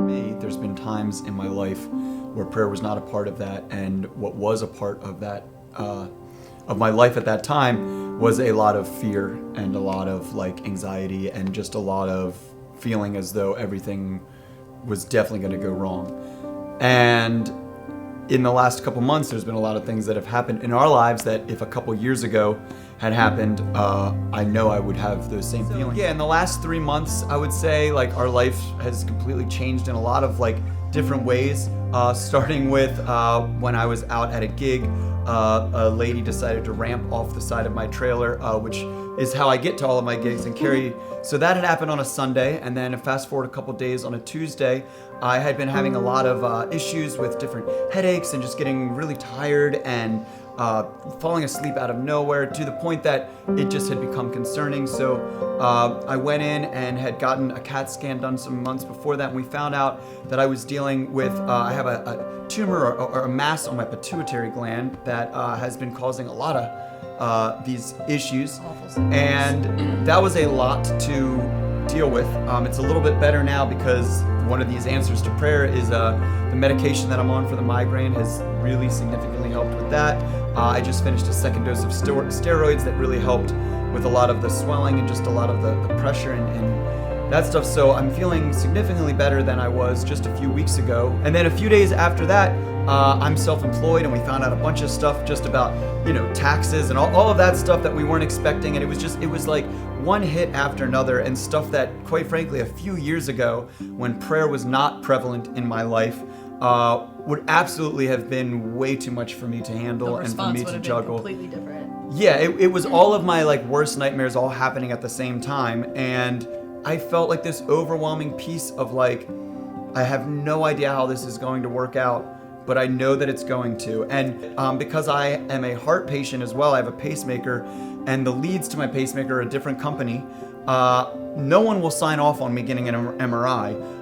me, there's been times in my life where prayer was not a part of that, and what was a part of that, of my life at that time, was a lot of fear and a lot of like anxiety and just a lot of feeling as though everything was definitely going to go wrong. And in the last couple months, there's been a lot of things that have happened in our lives that if a couple years ago had happened, I know I would have those same feelings. Yeah, in the last 3 months, I would say like our life has completely changed in a lot of like different ways. Starting with when I was out at a gig, a lady decided to ramp off the side of my trailer, which is how I get to all of my gigs and carry. So that had happened on a Sunday, and then fast forward a couple days, on a Tuesday, I had been having a lot of issues with different headaches and just getting really tired and falling asleep out of nowhere, to the point that it just had become concerning. So I went in and had gotten a CAT scan done some months before that, and we found out that I was dealing with, I have a tumor or a mass on my pituitary gland that has been causing a lot of these issues. And that was a lot to deal with. It's a little bit better now because one of these answers to prayer is the medication that I'm on for the migraine has really significantly helped with that. I just finished a second dose of steroids that really helped with a lot of the swelling and just a lot of the pressure and that stuff. So I'm feeling significantly better than I was just a few weeks ago. And then a few days after that, I'm self-employed, and we found out a bunch of stuff just about, taxes and all of that stuff that we weren't expecting. And it was like one hit after another, and stuff that, quite frankly, a few years ago, when prayer was not prevalent in my life, would absolutely have been way too much for me to handle and for me to juggle. Completely different. Yeah, it was all of my like worst nightmares all happening at the same time, and I felt like this overwhelming piece of like, I have no idea how this is going to work out, but I know that it's going to. And because I am a heart patient as well, I have a pacemaker, and the leads to my pacemaker are a different company. No one will sign off on me getting an MRI.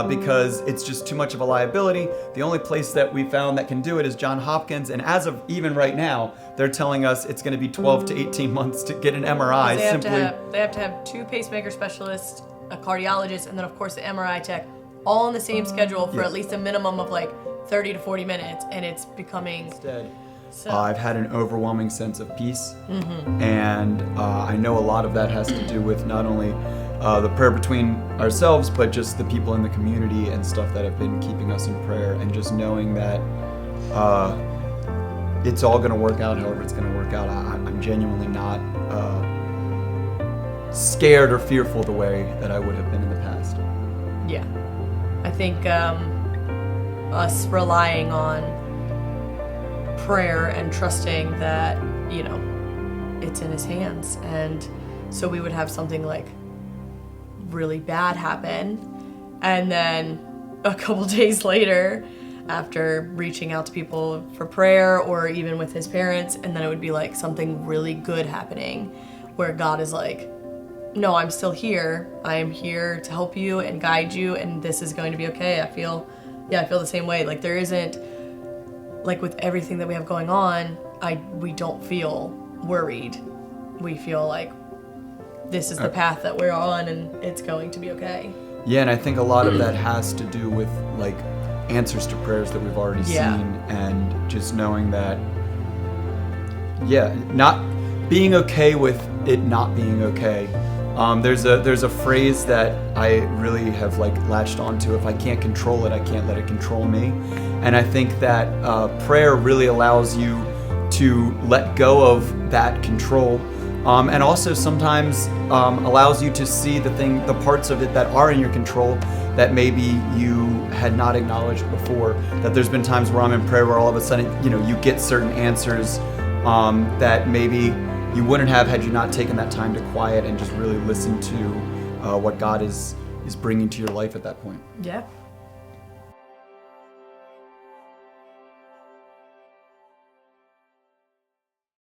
Because it's just too much of a liability. The only place that we found that can do it is Johns Hopkins, and as of even right now, they're telling us it's going to be 12 to 18 months to get an MRI. They have to have 2 pacemaker specialists, a cardiologist, and then of course the MRI tech, all on the same schedule for at least a minimum of like 30 to 40 minutes, and it's becoming... Instead, I've had an overwhelming sense of peace, and I know a lot of that has to do with not only the prayer between ourselves, but just the people in the community and stuff that have been keeping us in prayer, and just knowing that it's all going to work out however it's going to work out. I'm genuinely not scared or fearful the way that I would have been in the past. Yeah. I think us relying on prayer and trusting that, it's in His hands. And so we would have something like really bad happen, and then a couple days later, after reaching out to people for prayer or even with his parents, and then it would be like something really good happening where God is like, no, I'm still here. I am here to help you and guide you, and this is going to be okay. I feel the same way. Like there isn't, like with everything that we have going on, we don't feel worried. We feel like this is the path that we're on, and it's going to be okay. Yeah, and I think a lot of that has to do with like answers to prayers that we've already seen, and just knowing that, not being okay with it not being okay. There's a phrase that I really have like latched onto: if I can't control it, I can't let it control me. And I think that prayer really allows you to let go of that control. And also sometimes allows you to see the parts of it that are in your control that maybe you had not acknowledged before. That there's been times where I'm in prayer where all of a sudden, you get certain answers that maybe you wouldn't have had you not taken that time to quiet and just really listen to what God is bringing to your life at that point. Yeah.